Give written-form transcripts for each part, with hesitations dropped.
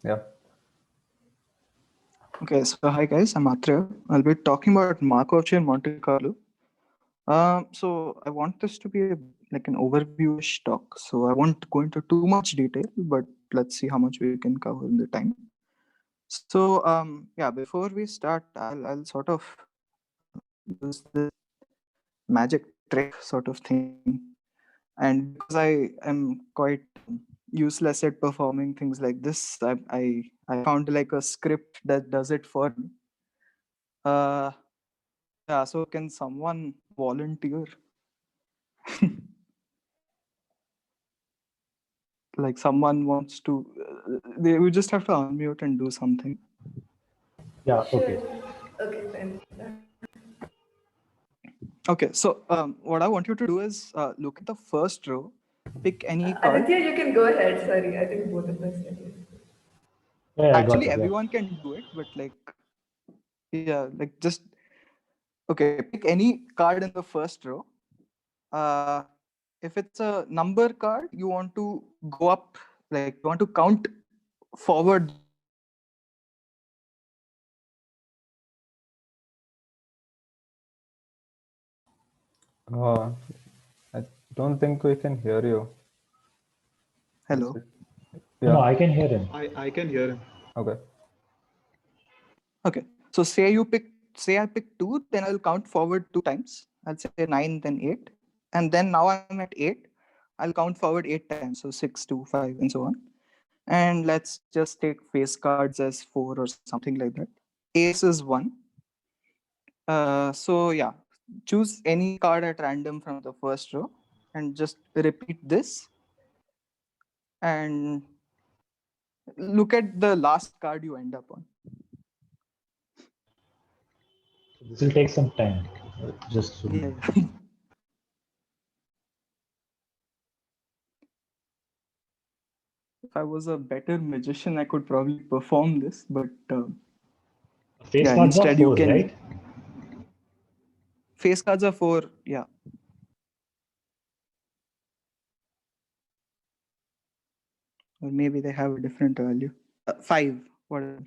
Yeah. Okay, so hi guys, I'm Atrya. I'll be talking about Markov chain Monte Carlo. So I want this to be like an overview-ish talk. So I won't go into too much detail, but let's see how much we can cover in the time. So yeah, before we start, I'll sort of use this magic trick sort of thing, and because I am quite useless at performing things like this, I found like a script that does it for me. Uh, yeah, so can someone volunteer? Like someone wants to, they we just have to unmute and do something. Yeah, Sure. okay. Okay, then. Okay, so what I want you to do is look at the first row, pick any card. Aditya, you can go ahead. Sorry, I think both of us said yes. Yeah, I got Actually, it. Yeah. everyone can do it, but like, yeah, like just okay, pick any card in the first row. Uh, if it's a number card, you want to go up, like you want to count forward the number. Uh, I don't think we can hear you. Is Hello. it? No, Yeah. I can hear him. I can hear him. Okay. Okay. So say I pick two, then I'll count forward two times. I'll say nine, then eight. And then now I'm at eight. I'll count forward eight times. So six, two, five, and so on. And let's just take face cards as four or something like that. Ace is one. So yeah, choose any card at random from the first row and just repeat this. And look at the last card you end up on. This will take some time. Just Yeah. If I was a better magician, I could probably perform this, but face yeah, cards are instead you fours, can. right? Face cards are four, yeah. Or maybe they have a different value. Five, whatever.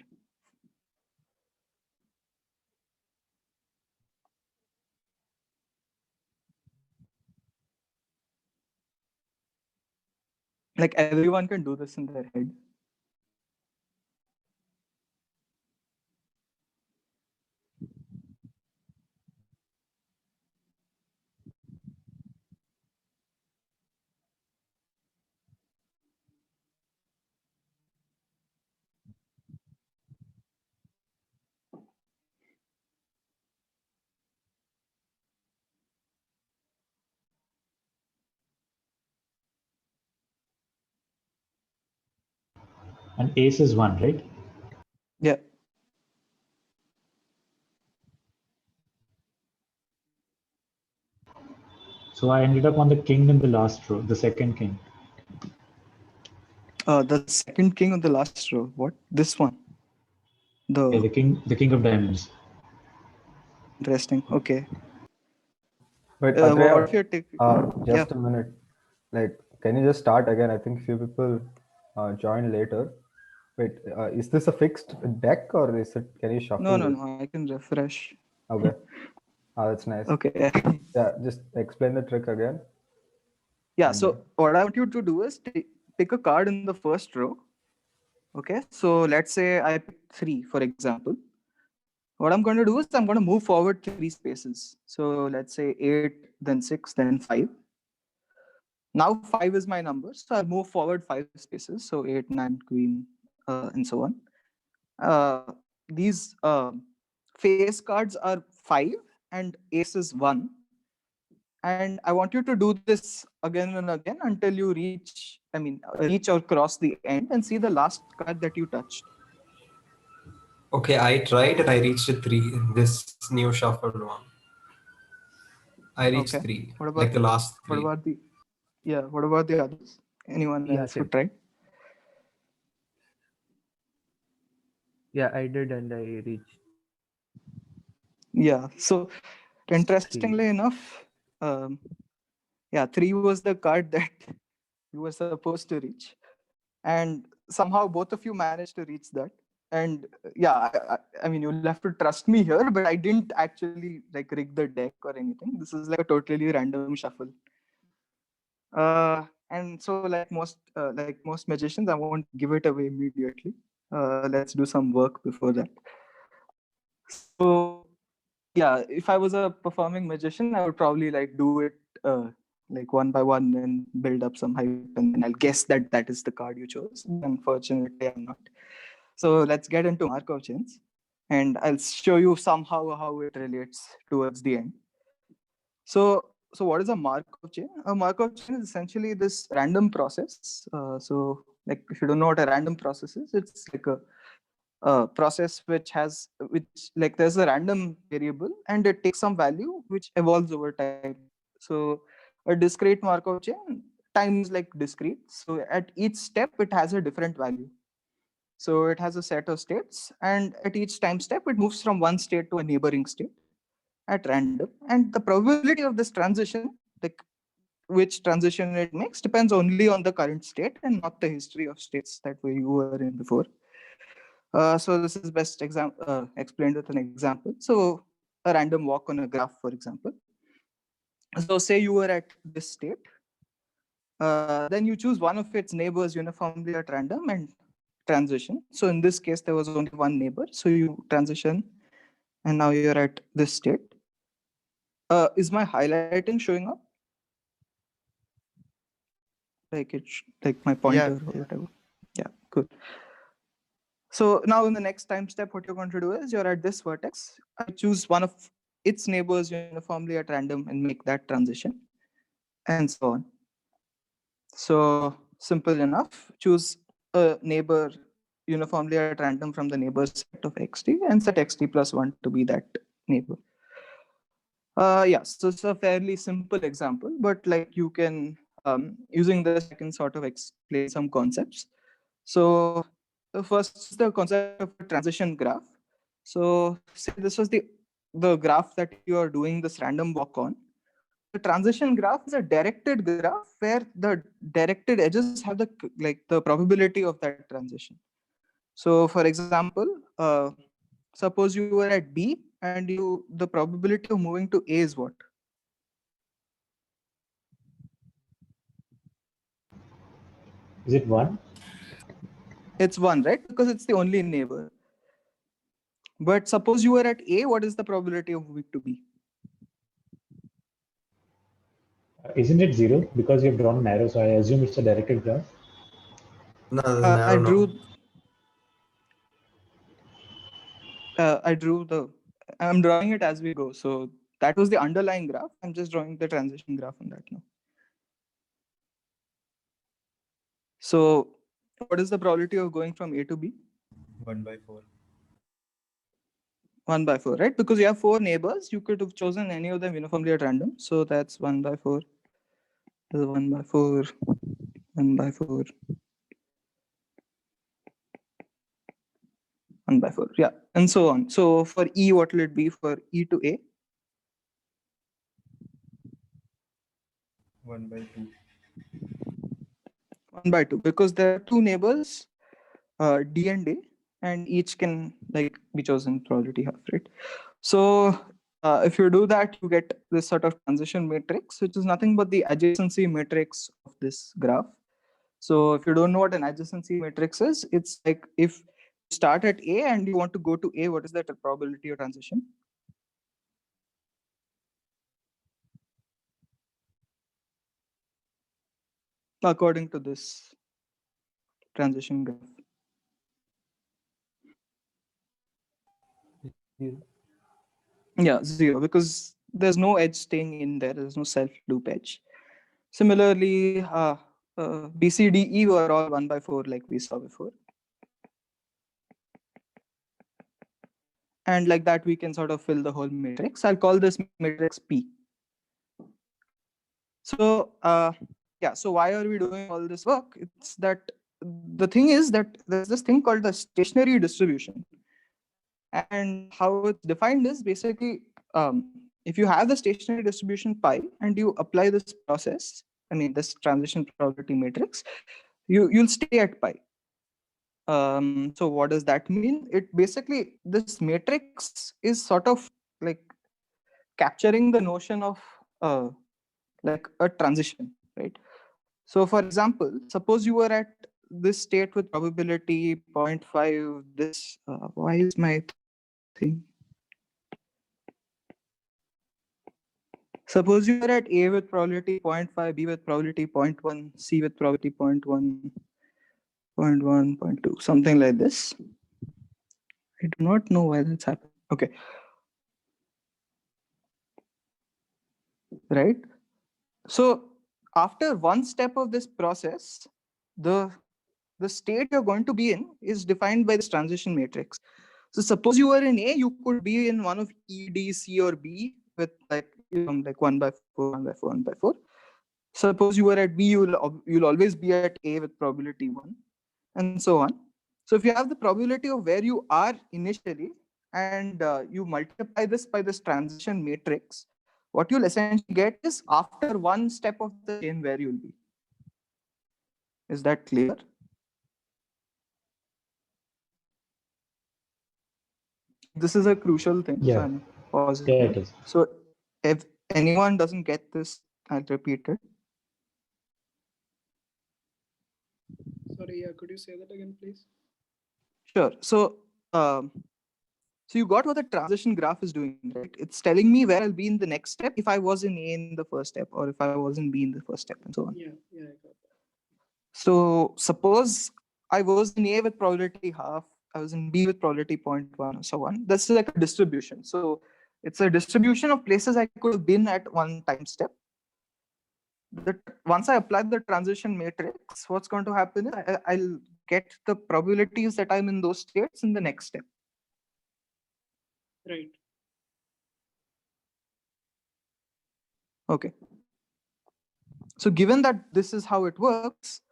Like everyone can do this in their head. And ace is one, right? Yeah. So I ended up on the king in the last row, the second king. The second king on the last row. What? This one. Yeah, the king of diamonds. Interesting. Okay. Wait, What Atreya, if you're taking? Yeah. just a minute. Like, can you just start again? I think few people joined later. Wait, is this a fixed deck or is it? Can you shuffle this? No. I can refresh. Okay. That's nice. Okay. Yeah, just explain the trick again. Yeah. And then, So what I want you to do is pick a card in the first row. Okay. So let's say I pick three, for example. What I'm going to do is I'm going to move forward three spaces. So let's say eight, then six, then five. Now five is my number, so I'll move forward five spaces. So eight, nine, queen, and so on. These face cards are five and ace is one. And I want you to do this again and again until you reach or cross the end and see the last card that you touched. Okay, I tried and I reached a 3 in this new shuffled one. I reached Okay. 3, What like about the last what 3. about the what about the others? Anyone Yeah, else who same. tried? Yeah, I did, and I reached Yeah. So interestingly three. enough, yeah, three was the card that you were supposed to reach. And somehow both of you managed to reach that. And yeah, I mean, you'll have to trust me here, but I didn't actually like rig the deck or anything. This is like a totally random shuffle. And so like most magicians, I won't give it away immediately. Let's do some work before that. So yeah, if I was a performing magician, I would probably like do it like one by one and build up some hype, and then I'll guess that that is the card you chose. Unfortunately, I'm not. So let's get into Markov chains, and I'll show you somehow how it relates towards the end. So what is a Markov chain? A Markov chain is essentially this random process. So like if you don't know what a random process is, it's like a process which like there's a random variable and it takes some value which evolves over time. So a discrete Markov chain, time is like discrete. So at each step, it has a different value. So it has a set of states, and at each time step, it moves from one state to a neighboring state at random. And the probability of this transition, like which transition it makes, depends only on the current state and not the history of states that you were in before. So this is best explained with an example. So a random walk on a graph, for example. So say you were at this state, then you choose one of its neighbors uniformly at random and transition. So in this case, there was only one neighbor. So you transition, and now you're at this state. Is my highlighting showing up? Like my pointer or whatever. Yeah, good. So now in the next time step, what you're going to do is you're at this vertex. I choose one of its neighbors uniformly at random and make that transition, and so on. So simple enough. Choose a neighbor uniformly at random from the neighbor set of xt and set xt plus 1 to be that neighbor. Yeah, so it's a fairly simple example, but like you can, using this, I can sort of explain some concepts. So first is the concept of a transition graph. So say this was the graph that you are doing this random walk on. The transition graph is a directed graph where the directed edges have the probability of that transition. So for example, suppose you were at B and the probability of moving to A is what? Is it 1? It's 1, right? Because it's the only neighbor. But suppose you were at A, what is the probability of moving to B? Isn't it 0? Because you've drawn an arrow, so I assume it's a directed graph. No, there's an arrow now. I'm drawing it as we go. So that was the underlying graph. I'm just drawing the transition graph on that now. So what is the probability of going from A to B? 1/4. 1/4, right? Because you have 4 neighbors, you could have chosen any of them uniformly at random. So that's 1/4. This is 1/4, 1/4, 1/4. Yeah, and so on. So for E, what will it be for E to A? 1/2. 1/2, because there are 2 neighbors, D and A, and each can like be chosen probability half, right? So if you do that, you get this sort of transition matrix, which is nothing but the adjacency matrix of this graph. So if you don't know what an adjacency matrix is, it's like if you start at A and you want to go to A, what is the probability of transition? According to this transition graph. Yeah, 0, because there's no edge staying in there. There's no self loop edge. Similarly, B, C, D, E were all 1/4 like we saw before. And like that, we can sort of fill the whole matrix. I'll call this matrix P. So yeah, so why are we doing all this work? It's that the thing is that there's this thing called the stationary distribution. And how it's defined is basically, if you have the stationary distribution pi and you apply this process, I mean this transition probability matrix, you'll stay at pi. So what does that mean? It basically, this matrix is sort of like capturing the notion of like a transition, right? So for example, suppose you were at this state with probability 0.5, this, why is my thing? Suppose you are at A with probability 0.5, B with probability 0.1, C with probability 0.1, 0.1, 0.2, something like this. I do not know why that's happening. Okay. Right. So after one step of this process, the state you're going to be in is defined by this transition matrix. So suppose you were in A, you could be in one of E, D, C, or B with like, like 1 by 4, 1 by 4, 1 by 4. Suppose you were at B, you'll always be at A with probability 1, and so on. So if you have the probability of where you are initially, and you multiply this by this transition matrix, what you'll essentially get is after one step of the chain where you'll be. Is that clear? This is a crucial thing. Yeah. So I'm pausing Yeah, here. it is. So if anyone doesn't get this, I'll repeat it. Sorry, yeah, could you say that again, please? Sure. So so you got what the transition graph is doing, right? It's telling me where I'll be in the next step if I was in A in the first step, or if I was in B in the first step, and so on. Yeah, I got that. So suppose I was in A with probability half, I was in B with probability 0.1, and so on. This is like a distribution. So it's a distribution of places I could have been at one time step. Once I apply the transition matrix, what's going to happen is I'll get the probabilities that I'm in those states in the next step. Right. Okay. So given that this is how it works,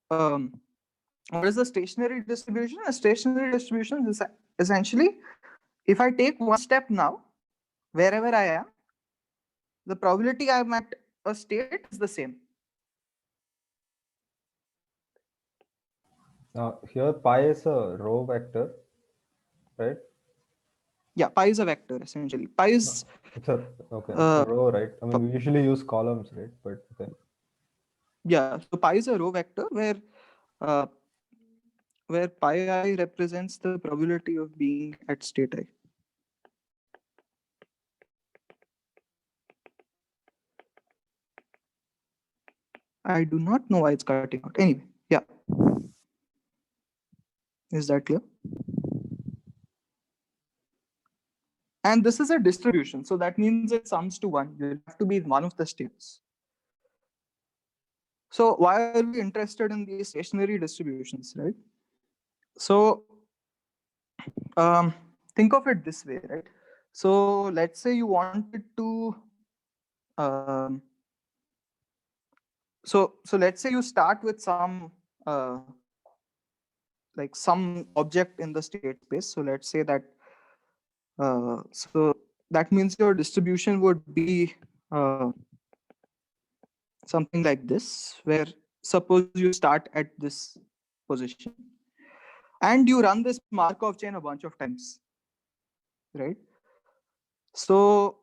what is the stationary distribution? A stationary distribution is essentially, if I take one step now, wherever I am, the probability I'm at a state is the same. Here pi is a row vector, right? Yeah, pi is a vector essentially. Pi is It's a row, right? I mean, we usually use columns, right? But okay. Yeah, so pi is a row vector where pi I represents the probability of being at state I. I do not know why it's cutting out. Anyway, yeah. Is that clear? And this is a distribution. So that means it sums to 1. You have to be in one of the states. So why are we interested in these stationary distributions, right? So think of it this way, right? So let's say you wanted to, so let's say you start with some, like some object in the state space. So let's say that, so that means your distribution would be something like this, where suppose you start at this position and you run this Markov chain a bunch of times, right? So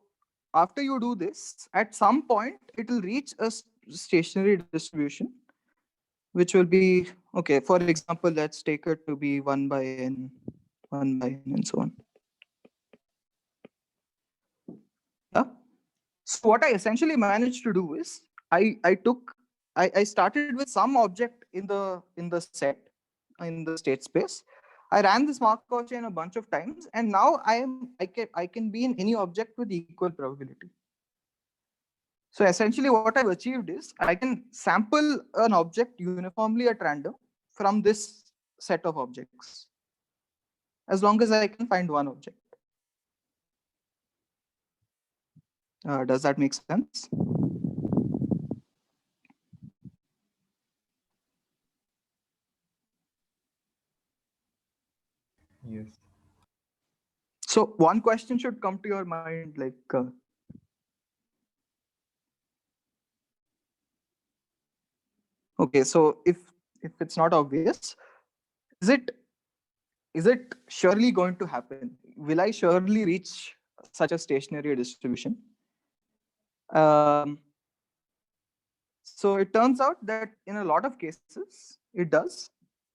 after you do this, at some point, it will reach a stationary distribution, which will be, okay, for example, let's take it to be 1 by n, 1 by n, and so on. Yeah. So what I essentially managed to do is I started with some object in the set, in the state space. I ran this Markov chain a bunch of times, and now I can be in any object with equal probability. So essentially what I've achieved is I can sample an object uniformly at random from this set of objects, as long as I can find one object. Does that make sense? Yes. So one question should come to your mind, like, okay, so if it's not obvious, is it is it surely going to happen? Will I surely reach such a stationary distribution? So it turns out that in a lot of cases, it does.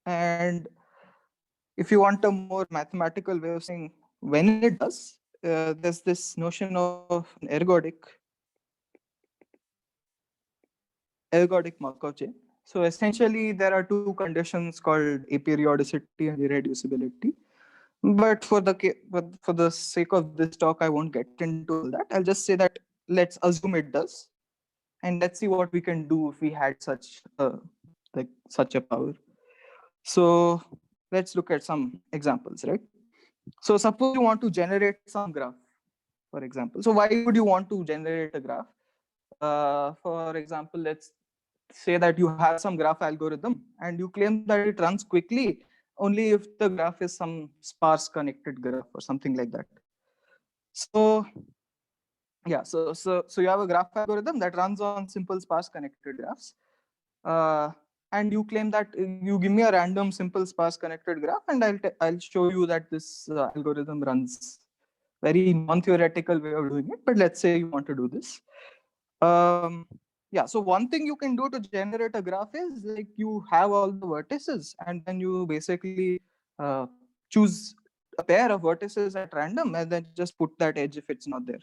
And if you want a more mathematical way of saying when it does, there's this notion of an ergodic Markov chain. So essentially, there are two conditions called aperiodicity and irreducibility. But for the sake of this talk, I won't get into all that. I'll just say that let's assume it does, and let's see what we can do if we had such a power. So let's look at some examples, right? So suppose you want to generate some graph, for example. So why would you want to generate a graph? For example, let's say that you have some graph algorithm and you claim that it runs quickly only if the graph is some sparse connected graph or something like that. So yeah, so you have a graph algorithm that runs on simple sparse connected graphs. And you claim that you give me a random simple sparse connected graph and I'll show you that this algorithm runs. Very non-theoretical way of doing it, but let's say you want to do this. Yeah, so one thing you can do to generate a graph is like you have all the vertices and then you basically choose a pair of vertices at random and then just put that edge if it's not there.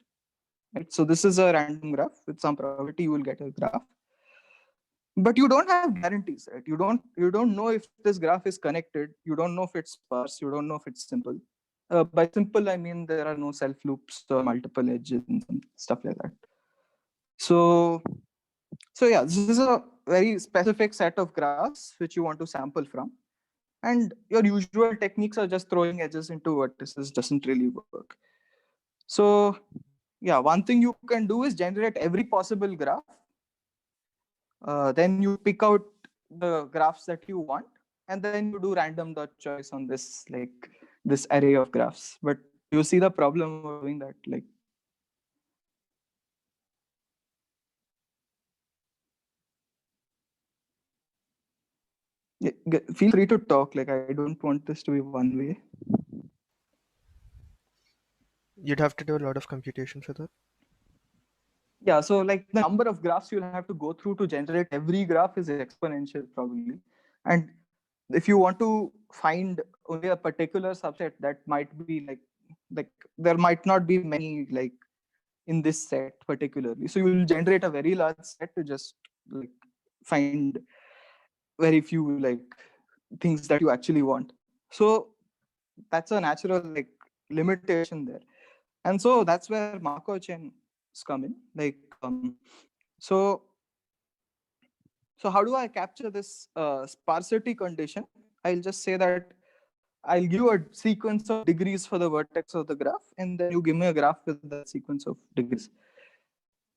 Right? So this is a random graph with some probability you will get a graph. But you don't have guarantees, right? You don't know if this graph is connected. You don't know if it's sparse. You don't know if it's simple. By simple, I mean there are no self loops or multiple edges and stuff like that. So yeah, this is a very specific set of graphs which you want to sample from. And your usual techniques are just throwing edges into vertices doesn't really work. So yeah, one thing you can do is generate every possible graph. Then you pick out the graphs that you want, and then you do random dot choice on this array of graphs. But you see the problem of doing that, like. Feel free to talk. Like, I don't want this to be one way. You'd have to do a lot of computation for that. Yeah, so like the number of graphs you'll have to go through to generate every graph is exponential probably. And if you want to find only a particular subset, that might be like there might not be many like in this set particularly. So you will generate a very large set to just like find very few like things that you actually want. So that's a natural like limitation there. And so that's where Markov chains come in. Like so how do I capture this sparsity condition? I'll just say that I'll give you a sequence of degrees for the vertex of the graph, and then you give me a graph with the sequence of degrees.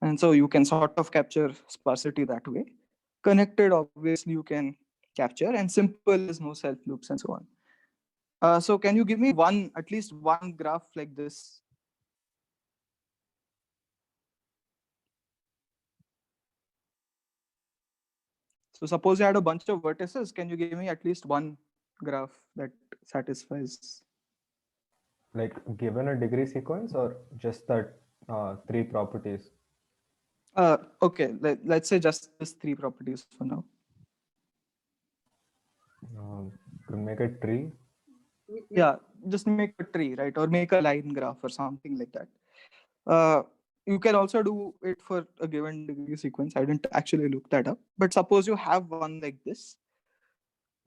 And so you can sort of capture sparsity that way. Connected, obviously, you can capture, and simple is no self loops and so on. So can you give me at least one graph like this? So suppose you had a bunch of vertices, can you give me at least one graph that satisfies? Like given a degree sequence or just that three properties? Okay, let's say just these three properties for now. Could make a tree. Yeah, just make a tree, right? Or make a line graph or something like that. You can also do it for a given degree sequence. I didn't actually look that up. But suppose you have one like this.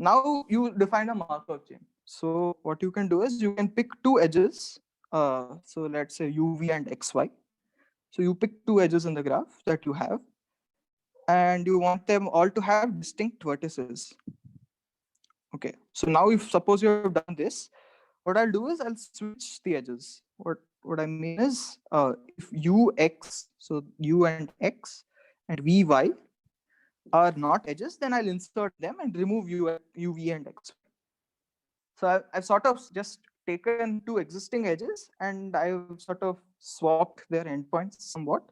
Now you define a Markov chain. So what you can do is you can pick two edges. So let's say UV and XY. So you pick two edges in the graph that you have. And you want them all to have distinct vertices. Okay, so now if suppose you have done this, what I'll do is I'll switch the edges. What I mean is if UX, so U and X and VY are not edges, then I'll insert them and remove UV and X. So I've sort of just taken two existing edges and I've sort of swapped their endpoints somewhat.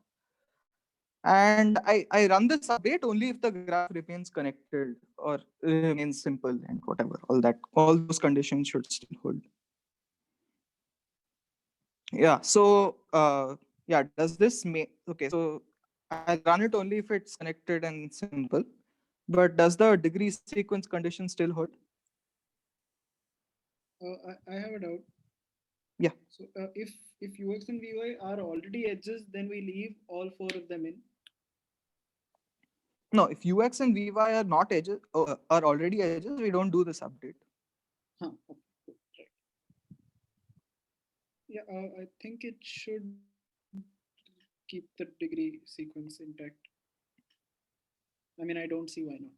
And I run this update only if the graph remains connected or remains simple and whatever, all those conditions should still hold. Yeah. So yeah, does this make okay? So I'll run it only if it's connected and simple. But does the degree sequence condition still hold? I have a doubt. Yeah. So if ux and vy are already edges, then we leave all 4 of them in. No, if ux and vy are not edges, are already edges, we don't do this update. Huh. Okay, good, right. Yeah, I think it should keep the degree sequence intact. I mean, I don't see why not.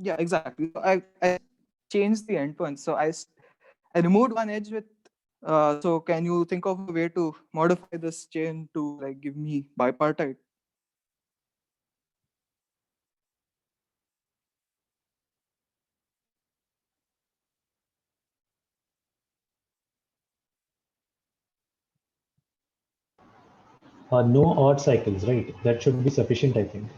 Yeah, exactly. So I changed the endpoint. So I removed one edge with. So can you think of a way to modify this chain to like give me bipartite? No odd cycles, right? That should be sufficient, I think.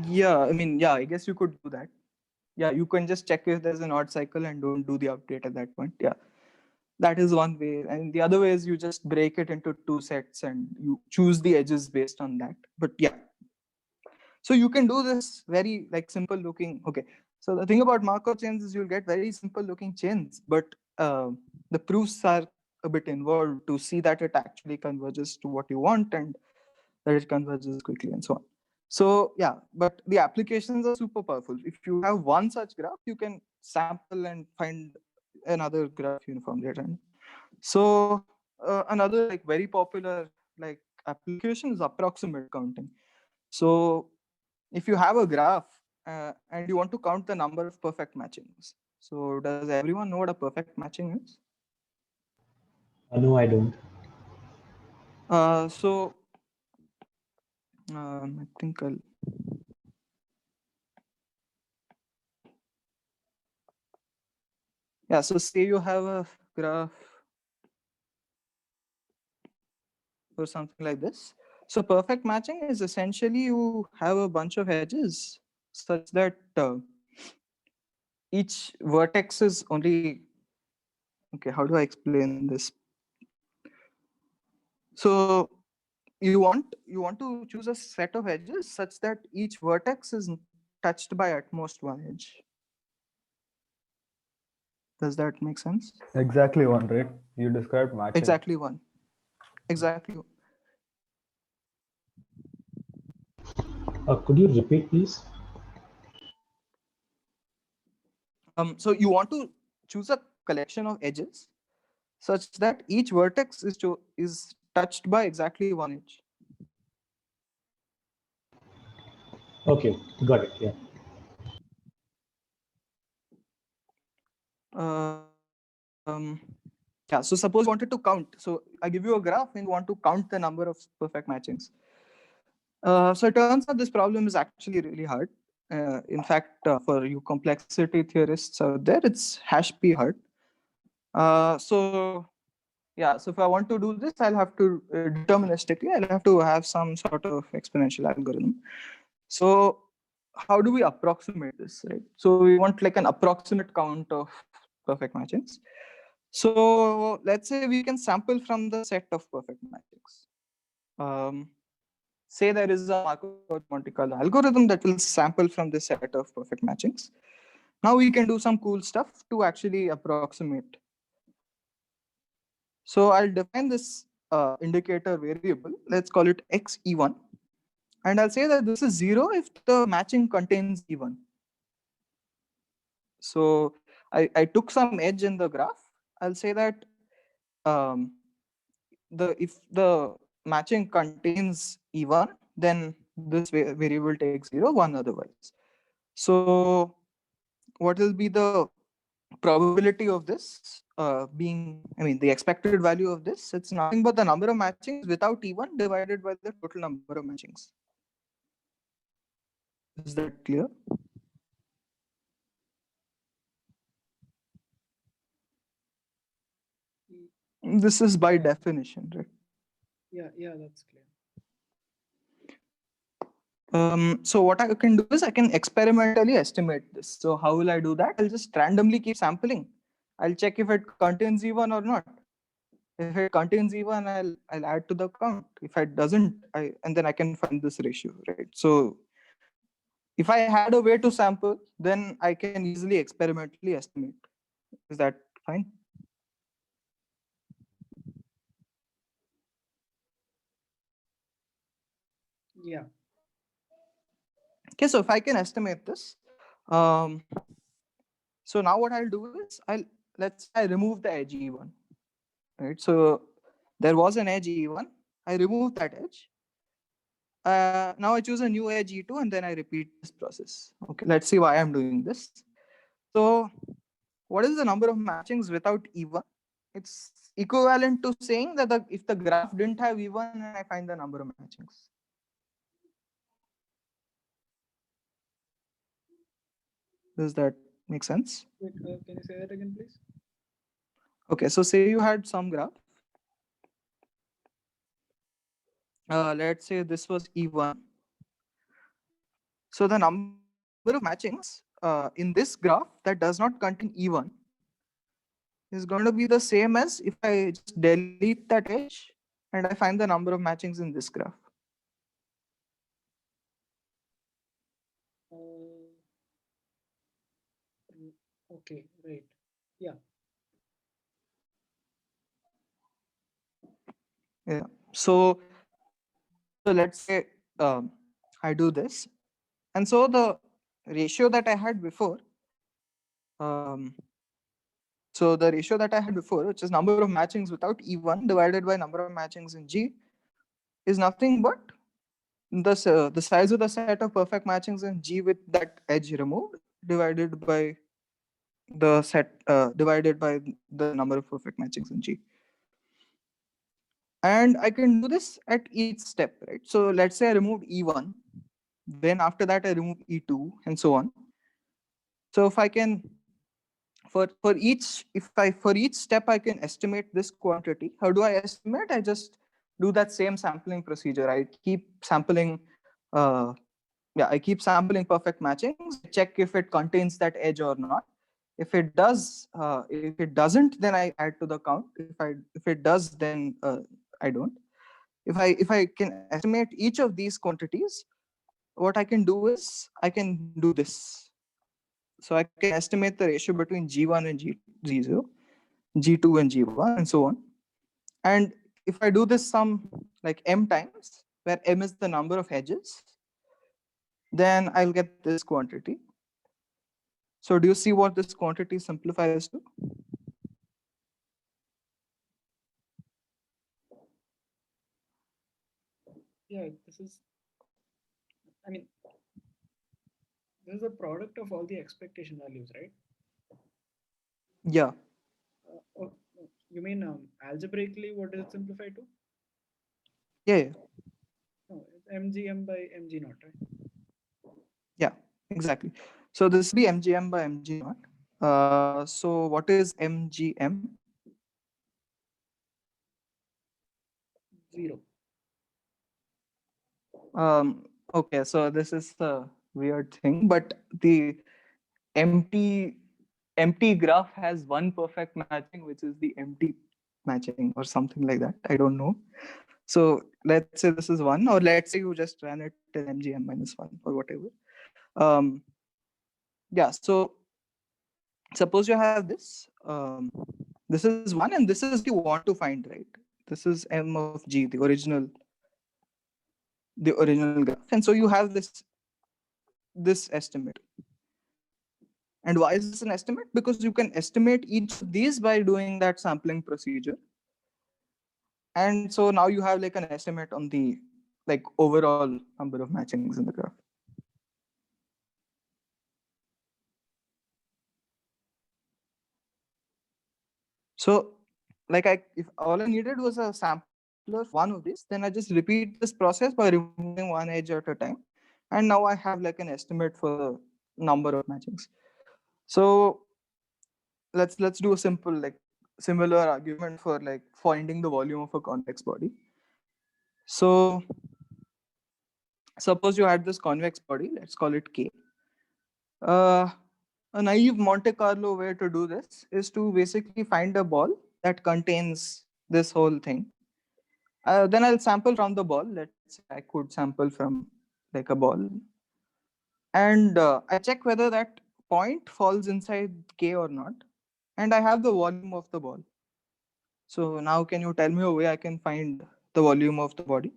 Yeah, I mean, yeah, I guess you could do that. Yeah, you can just check if there's an odd cycle and don't do the update at that point. Yeah, that is one way. And the other way is you just break it into 2 sets and you choose the edges based on that. But yeah, so you can do this very like simple looking. Okay, so the thing about Markov chains is you'll get very simple looking chains, but the proofs are a bit involved to see that it actually converges to what you want and that it converges quickly and so on. So yeah, but the applications are super powerful. If you have one such graph, you can sample and find another graph uniformly at random. So another like very popular like application is approximate counting. So if you have a graph and you want to count the number of perfect matchings, so does everyone know what a perfect matching is? No, I don't. So I think I'll. Yeah, so say you have a graph or something like this. So perfect matching is essentially you have a bunch of edges such that each vertex is only, okay, how do I explain this? So you want to choose a set of edges such that each vertex is touched by at most one edge. Does that make sense? Exactly one, right? You described matching. Exactly one. Exactly. Could you repeat, please? So you want to choose a collection of edges such that each vertex is touched by exactly one edge. Okay, got it. Yeah. Yeah, so suppose you wanted to count. So I give you a graph and you want to count the number of perfect matchings. So it turns out this problem is actually really hard. In fact, for you complexity theorists out there, it's hash p hard. So yeah, so if I want to do this, I'll have to deterministically, I'll have to have some sort of exponential algorithm. So how do we approximate this, right? So we want like an approximate count of perfect matchings. So let's say we can sample from the set of perfect matchings. Say there is a Markov Monte Carlo algorithm that will sample from this set of perfect matchings. Now we can do some cool stuff to actually approximate. So I'll define this indicator variable. Let's call it xe1. And I'll say that this is 0 if the matching contains e1. So I took some edge in the graph. I'll say that if the matching contains e1, then this variable takes 0, 1 otherwise. So what will be the probability of this the expected value of this? It's nothing but the number of matchings without e1 divided by the total number of matchings. Is that clear? This is by definition, right? Yeah, that's clear. So what I can do is I can experimentally estimate this. So how will I do that? I'll just randomly keep sampling. I'll check if it contains E1 or not. If it contains E1, I'll add to the count. If it doesn't, and then I can find this ratio, right? So if I had a way to sample, then I can easily experimentally estimate. Is that fine? Yeah. Okay, so if I can estimate this, so now what I'll do is let's say I remove the edge E1, right? So there was an edge E1, I remove that edge. Now I choose a new edge E2 and then I repeat this process. Okay, let's see why I'm doing this. So what is the number of matchings without E1? It's equivalent to saying that if the graph didn't have E1, and I find the number of matchings. Does that make sense? Wait, can you say that again, please? Okay, so say you had some graph. Let's say this was E1. So the number of matchings in this graph that does not contain E1 is going to be the same as if I just delete that edge and I find the number of matchings in this graph. Okay, right. Yeah. Yeah. So let's say I do this, and so the ratio that I had before, so the ratio that I had before, which is number of matchings without E1 divided by number of matchings in G, is nothing but the size of the set of perfect matchings in G with that edge removed divided by the set divided by the number of perfect matchings in G. And I can do this at each step, right? So let's say I removed E1, then after that I remove E2 and so on. So if I can, for each step I can estimate this quantity. How do I estimate? I just do that same sampling procedure. I keep sampling I keep sampling perfect matchings, check if it contains that edge or not. If it does, if it doesn't, then I add to the count. If it does, then I don't. If I can estimate each of these quantities, what I can do is I can do this. So I can estimate the ratio between G1 and G0, G2 and G1, and so on. And if I do this sum like m times, where m is the number of edges, then I'll get this quantity. So do you see what this quantity simplifies to? Yeah, this is a product of all the expectation values, right? Yeah. You mean algebraically, what does it simplify to? Yeah. No, it's MGM by MG naught, right? Yeah, exactly. So this will be MGM by MG naught. So what is MGM? 0. Okay, so this is the weird thing, but the empty graph has one perfect matching, which is the empty matching or something like that. I don't know. So let's say this is 1, or let's say you just ran it till MGM minus 1 or whatever. Yeah, so suppose you have this. This is 1 and this is what you want to find, right? This is M of G, the original graph. And so you have this estimate. And why is this an estimate? Because you can estimate each of these by doing that sampling procedure. And so now you have like an estimate on the like overall number of matchings in the graph. So like if all I needed was a sampler of one of these, then I just repeat this process by removing one edge at a time. And now I have like an estimate for the number of matchings. So let's do a simple like similar argument for like finding the volume of a convex body. So suppose you had this convex body, let's call it K. a naive Monte Carlo way to do this is to basically find a ball that contains this whole thing. Then I'll sample from the ball. Let's say I could sample from like a ball. And I check whether that point falls inside K or not. And I have the volume of the ball. So now can you tell me a way I can find the volume of the body?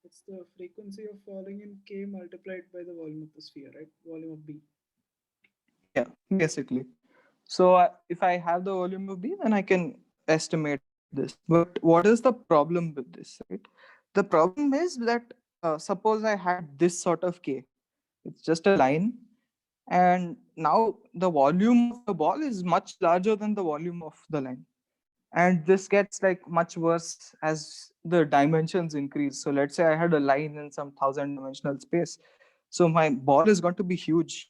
It's the frequency of falling in K multiplied by the volume of the sphere, right? Volume of B. Yeah, basically. So if I have the volume of B, then I can estimate this. But what is the problem with this, right? The problem is that suppose I had this sort of K. It's just a line. And now the volume of the ball is much larger than the volume of the line. And this gets like much worse as the dimensions increase. So let's say I had a line in some 1000-dimensional space. So my ball is going to be huge.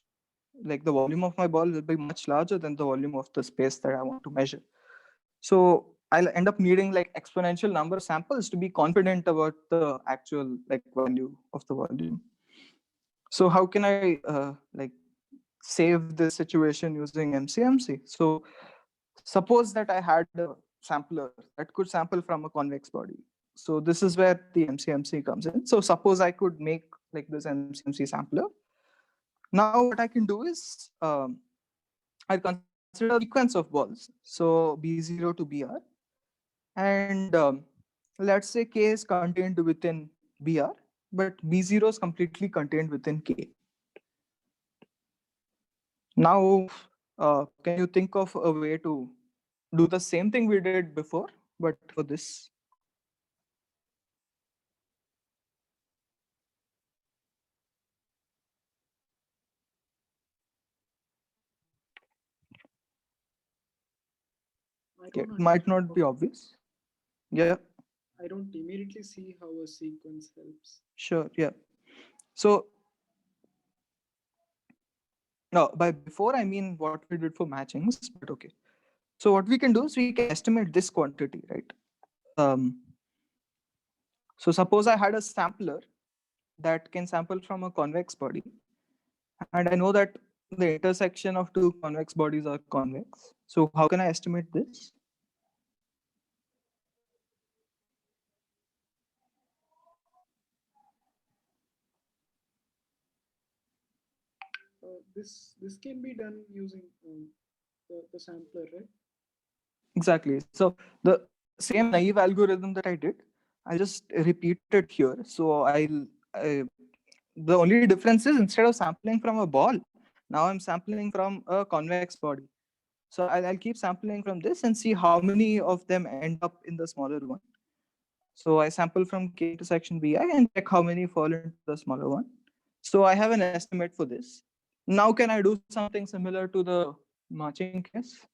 Like the volume of my ball will be much larger than the volume of the space that I want to measure. So I'll end up needing like exponential number of samples to be confident about the actual like value of the volume. So how can I like save this situation using MCMC? So suppose that I had a sampler that could sample from a convex body. So this is where the MCMC comes in. So suppose I could make like this MCMC sampler. Now what I can do is I consider a sequence of balls. So B0 to BR. And let's say K is contained within BR, but B0 is completely contained within K. Now, can you think of a way to do the same thing we did before, but for this? Yeah, it might not be obvious. Yeah, I don't immediately see how a sequence helps. sure. Yeah. So no, by before I mean what we did for matchings, but okay. So what we can do is we can estimate this quantity, right? So suppose I had a sampler that can sample from a convex body, and I know that the intersection of two convex bodies are convex. So how can I estimate this? This can be done using the sampler, right? Exactly. So the same naive algorithm that I did, I'll just repeat it here. So the only difference is instead of sampling from a ball, now I'm sampling from a convex body. So I'll keep sampling from this and see how many of them end up in the smaller one. So I sample from K intersection BI and check how many fall into the smaller one. So I have an estimate for this. Now can I do something similar to the matching case?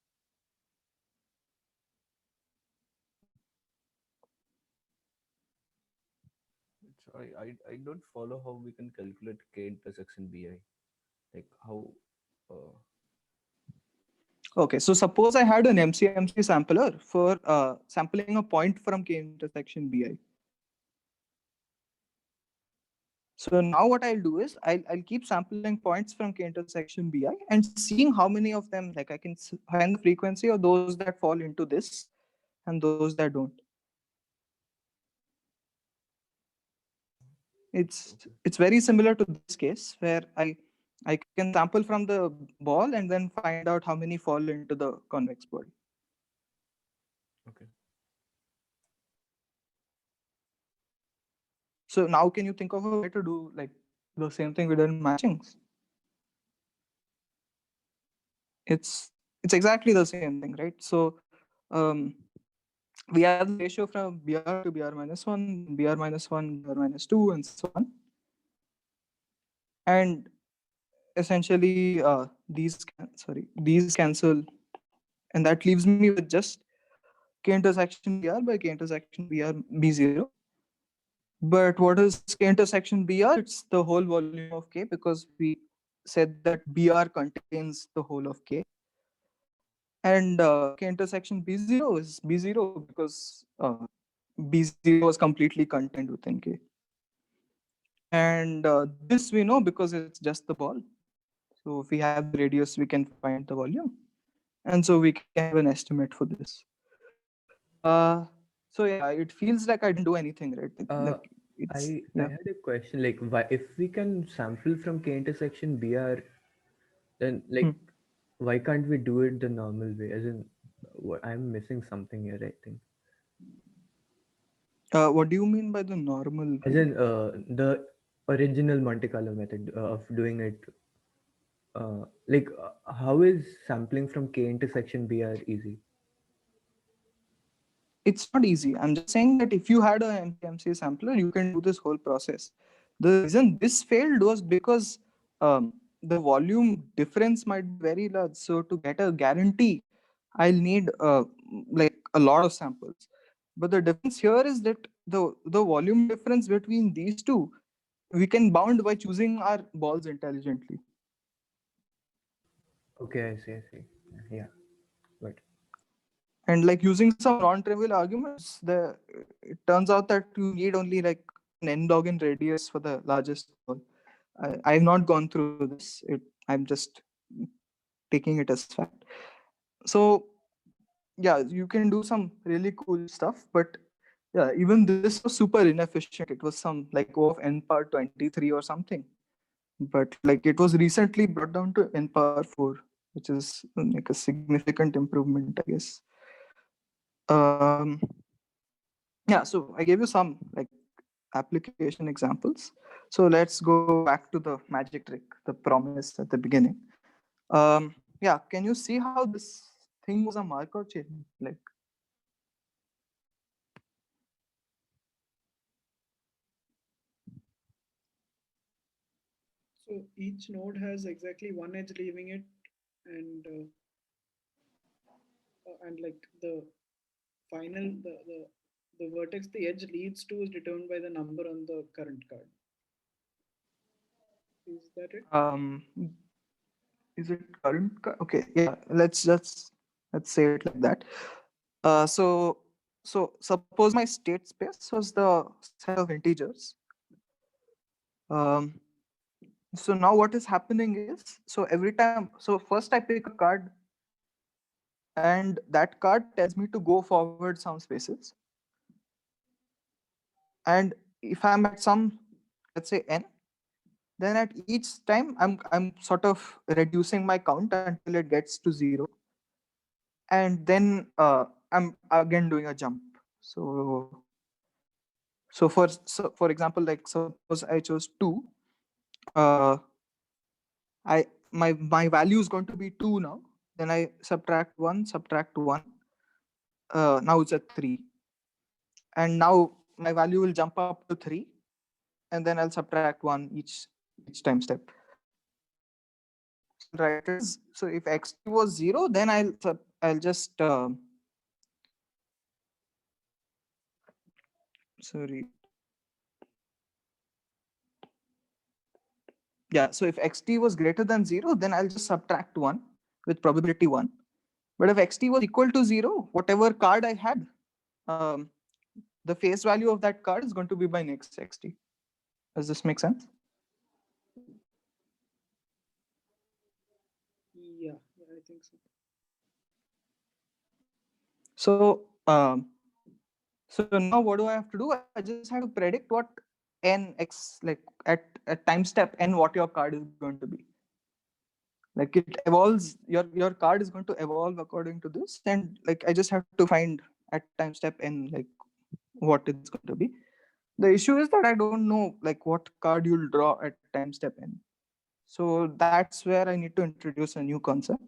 Sorry, I don't follow how we can calculate K intersection BI. Like how Okay, so suppose I had an MCMC sampler for sampling a point from K intersection BI. So now what I'll do is I'll keep sampling points from K intersection BI and seeing how many of them, like I can find the frequency of those that fall into this and those that don't. It's very similar to this case where I can sample from the ball and then find out how many fall into the convex body. okay. So now can you think of a way to do like the same thing we did in matchings? It's exactly the same thing, right? So we have the ratio from BR to BR minus 1, BR minus 1, BR minus 2, and so on. And essentially these cancel, and that leaves me with just K intersection BR by K intersection BR B0. But what is K intersection BR? It's the whole volume of K, because we said that BR contains the whole of K. And K intersection B0 is B0 because B0 was completely contained within K. And this we know because it's just the ball. So if we have the radius, we can find the volume. And so we can give an estimate for this. So yeah, it feels like I didn't do anything, right? Like it's, I yeah. had a question, like, why, if we can sample from K intersection BR, then like why can't we do it the normal way? As in, I'm missing something here, I think. What do you mean by the normal As way? in, the original Monte Carlo method of doing it. Like, how is sampling from K intersection BR easy? It's not easy. I'm just saying that if you had a MCMC sampler, you can do this whole process. The reason this failed was because the volume difference might be very large. So to get a guarantee, I'll need like a lot of samples. But the difference here is that the volume difference between these two, we can bound by choosing our balls intelligently. Okay, I see. Yeah, but And like using some non-trivial arguments, it turns out that you need only like an n-log radius for the largest ball. I've not gone through this. I'm just taking it as fact. So yeah, you can do some really cool stuff, but yeah, even this was super inefficient. It was some like O of n power 23 or something. But like it was recently brought down to n power 4, which is like a significant improvement, I guess. Yeah, so I gave you some like application examples. So let's go back to the magic trick, the promise at the beginning. Yeah, can you see how this thing was a Markov chain? Like, So each node has exactly one edge leaving it, and like the final the vertex the edge leads to is determined by the number on the current card. Is that it? Is it current? Okay, yeah. Let's say it like that. So suppose my state space was the set of integers. So now what is happening is, so every time, so first I pick a card, and that card tells me to go forward some spaces. And if I'm at some, let's say n, then at each time I'm sort of reducing my count until it gets to 0. And then I'm again doing a jump. So for example, like suppose I chose 2, my value is going to be 2 now. Then I subtract 1, now it's at 3. And now my value will jump up to 3, and then I'll subtract 1 each time step. Right. So if x was 0, then I'll just sorry. Yeah, so if xt was greater than 0, then I'll just subtract 1 with probability 1. But if xt was equal to 0, whatever card I had, the face value of that card is going to be my next xt. Does this make sense? Yeah, I think so. So now what do I have to do? I just have to predict what nx, like at time step n, what your card is going to be. Like it evolves, your card is going to evolve according to this, and like I just have to find at time step n like what it's going to be. The issue is that I don't know like what card you'll draw at time step n. So that's where I need to introduce a new concept.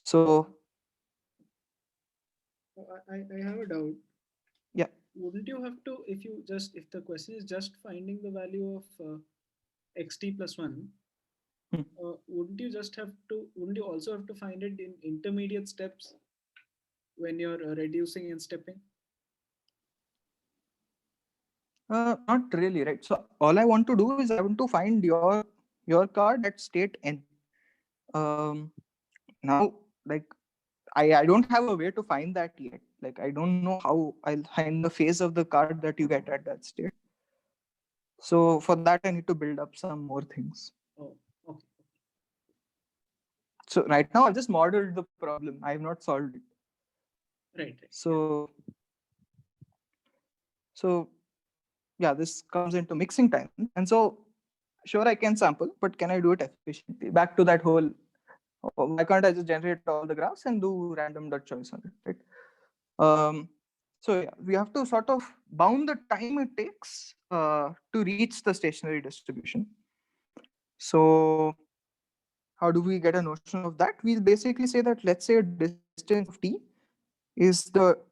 So I have a doubt. Yeah. Wouldn't you have to, if the question is just finding the value of xt plus 1, wouldn't you also have to find it in intermediate steps when you're reducing and stepping? Not really, right? So all I want to do is I want to find your card at state n. Now, like I don't have a way to find that yet. Like, I don't know how I'll find the phase of the card that you get at that state. So for that, I need to build up some more things. Oh, okay. So right now, I've just modeled the problem. I have not solved it. Right. So yeah, this comes into mixing time. And so sure, I can sample, but can I do it efficiently? Back to that whole, why can't I just generate all the graphs and do random dot choice on it, right? So yeah, we have to sort of bound the time it takes to reach the stationary distribution. So how do we get a notion of that? We'll basically say that, let's say a distance of t is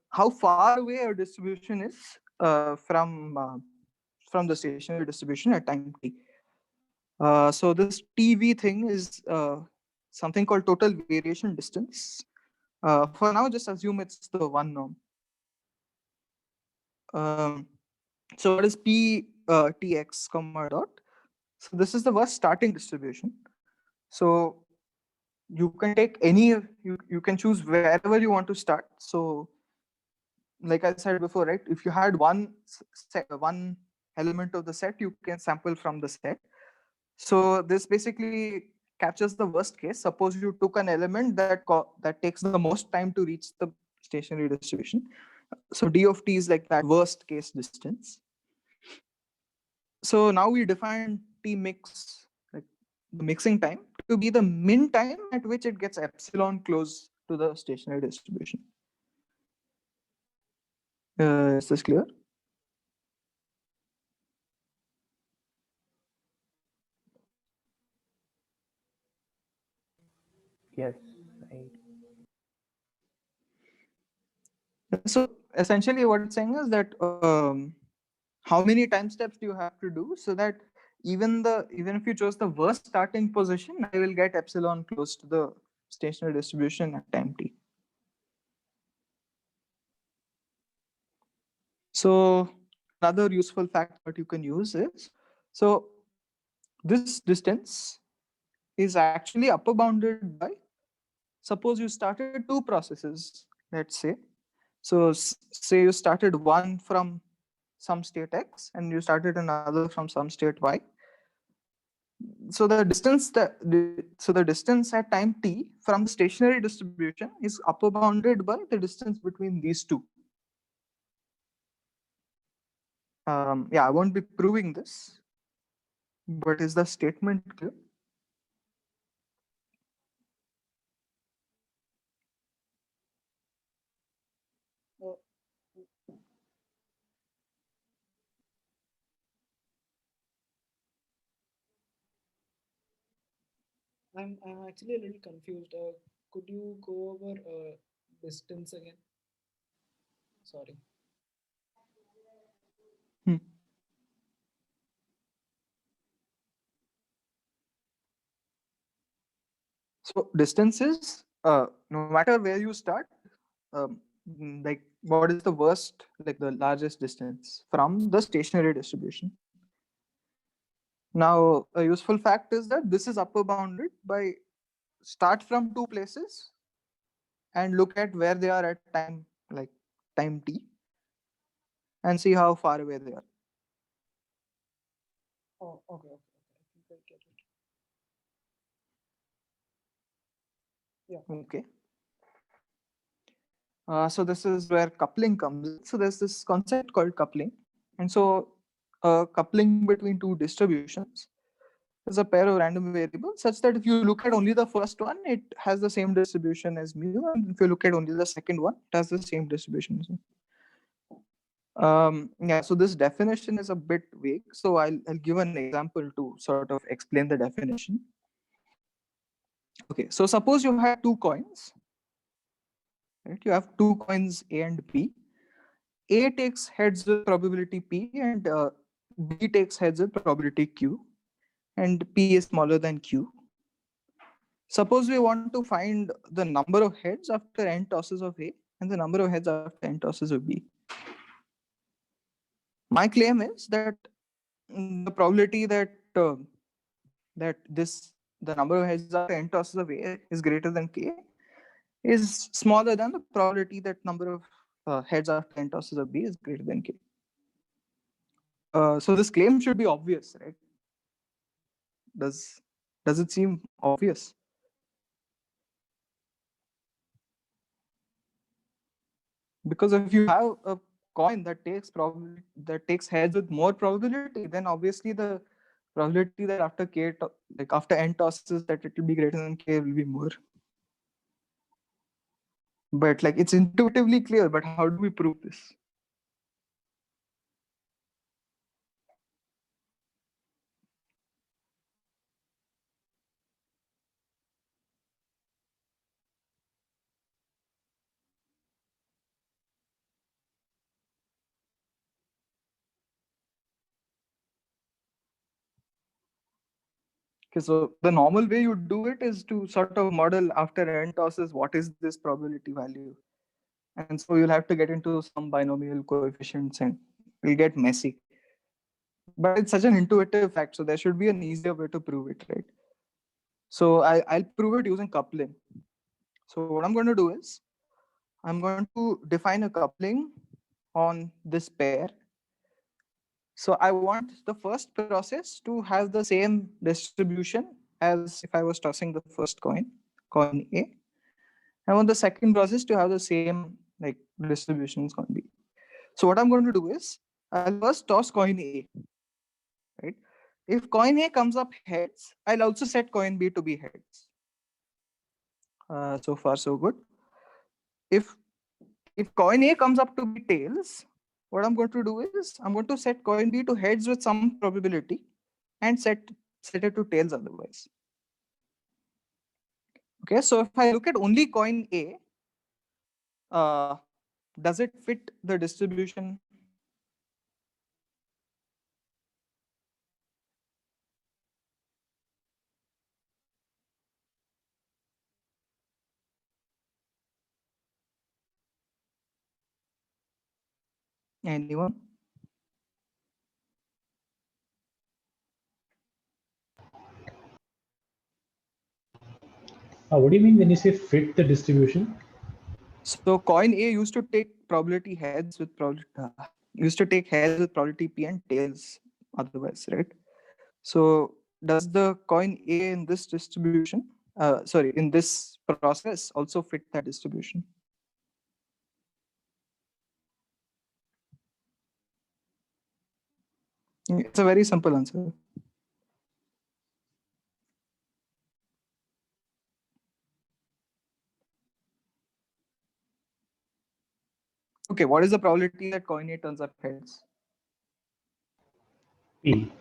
how far away a distribution is from the stationary distribution at time t. So this TV thing is something called total variation distance. For now, just assume it's the one norm. So what is P Tx comma dot? So this is the worst starting distribution. So you can take any, you can choose wherever you want to start. So like I said before, right? If you had one element of the set, you can sample from the set. So this basically captures the worst case. Suppose you took an element that takes the most time to reach the stationary distribution. So d of t is like that worst case distance. So now we define t mix, like the mixing time, to be the min time at which it gets epsilon close to the stationary distribution. Is this clear? Yes, right. So essentially what it's saying is that how many time steps do you have to do so that even if you chose the worst starting position, I will get epsilon close to the stationary distribution at time t. So another useful fact that you can use is, so this distance is actually upper bounded by, suppose you started two processes, let's say. So say you started one from some state x and you started another from some state y. So the distance at time t from the stationary distribution is upper bounded by the distance between these two. Yeah, I won't be proving this, but is the statement clear? I'm actually a little confused. Could you go over distance again? Sorry. So distance is no matter where you start, like what is the worst, like the largest distance from the stationary distribution. Now a useful fact is that this is upper bounded by start from two places and look at where they are at time, like time t, and see how far away they are. Oh, okay. I think I get it. Yeah. Okay. So this is where coupling comes in. So there's this concept called coupling. And so coupling between two distributions is a pair of random variables such that if you look at only the first one, it has the same distribution as mu. And if you look at only the second one, it has the same distribution as mu. Yeah, so this definition is a bit vague. So I'll give an example to sort of explain the definition. Okay, so suppose you had two coins. Right? You have two coins A and B. A takes heads with probability P and B takes heads with probability Q, and P is smaller than Q. Suppose we want to find the number of heads after n tosses of A and the number of heads after n tosses of B. My claim is that the probability that the number of heads after n tosses of A is greater than K is smaller than the probability that number of heads after n tosses of B is greater than K. So this claim should be obvious, right? Does it seem obvious? Because if you have a coin that takes heads with more probability, then obviously the probability that after after n tosses that it will be greater than K will be more. But like it's intuitively clear, but how do we prove this? Okay, so the normal way you do it is to sort of model after n tosses what is this probability value. And so you'll have to get into some binomial coefficients and it'll get messy. But it's such an intuitive fact, so there should be an easier way to prove it, right? So I'll prove it using coupling. So what I'm going to do is I'm going to define a coupling on this pair. So I want the first process to have the same distribution as if I was tossing the first coin A. I want the second process to have the same like distribution as coin B. So what I'm going to do is I'll first toss coin A, right? If coin A comes up heads, I'll also set coin B to be heads. So far so good. If coin A comes up to be tails, what I'm going to do is I'm going to set coin B to heads with some probability and set it to tails otherwise. Okay, so if I look at only coin A, does it fit the distribution? Anyone? What do you mean when you say fit the distribution? So coin A used to take probability heads with probability P and tails otherwise, right? So does the coin A in this distribution, in this process also fit that distribution? It's a very simple answer. Okay, what is the probability that coin A turns up heads? P.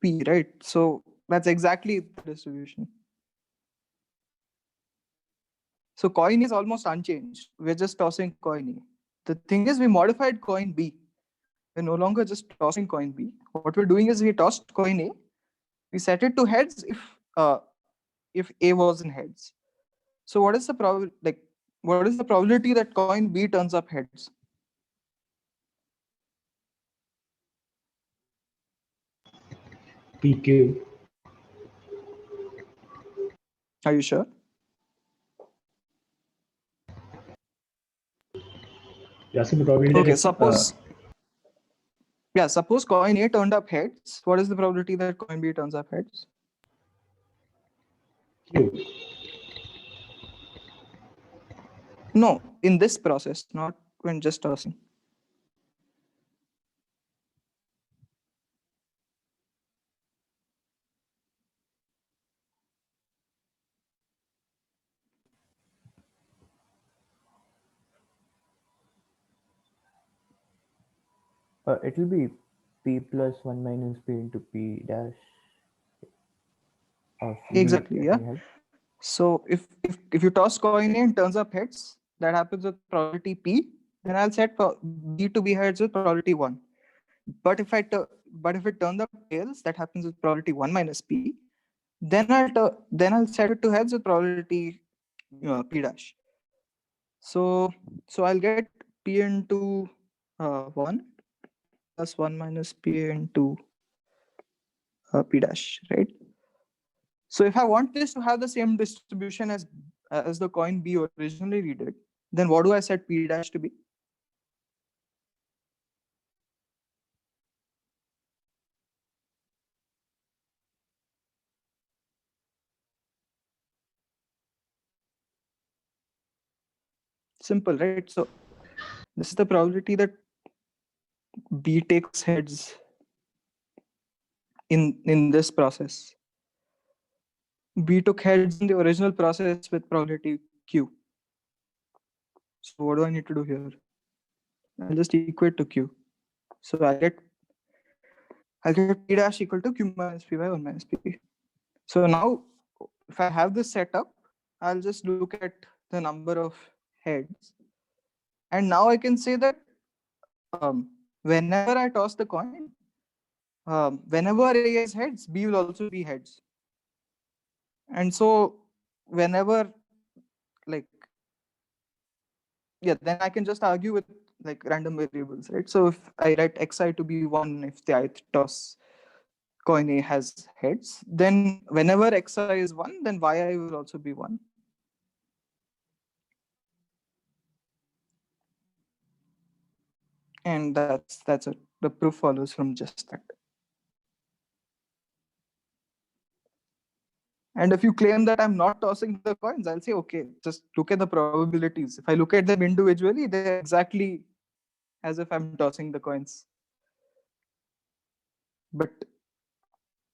P, right? So that's exactly the distribution. So coin is almost unchanged. We're just tossing coin A. The thing is we modified coin B. We're no longer just tossing coin B. What we're doing is we tossed coin A. We set it to heads if A was in heads. So what is the probability that coin B turns up heads? PQ. Are you sure? Yeah, so the probability Okay, that suppose coin A turned up heads. What is the probability that coin B turns up heads? Q. No, in this process, not when just tossing. It will be P plus 1 minus P into P dash of B Exactly, yeah. getting head. So if you toss coin A and turns up heads, that happens with probability P, then I'll set B to be heads with probability 1. But if it turns up tails, that happens with probability 1 minus P, then I'll set it to heads with probability P dash. So I'll get P into 1 plus 1 minus P into P dash, right? So if I want this to have the same distribution as the coin B originally did, then what do I set P dash to be? Simple, right? So this is the probability that B takes heads in this process. B took heads in the original process with probability Q. So what do I need to do here? I'll just equate to Q. So I'll get P dash equal to Q minus P by 1 minus P. So now if I have this set up, I'll just look at the number of heads. And now I can say that whenever I toss the coin, whenever A is heads, B will also be heads. And so whenever, like, yeah, then I can just argue with like random variables, right? So if I write xi to be 1, if the ith toss coin A has heads, then whenever xi is 1, then yi will also be 1. And that's it. The proof follows from just that. And if you claim that I'm not tossing the coins, I'll say, okay, just look at the probabilities. If I look at them individually, they're exactly as if I'm tossing the coins. But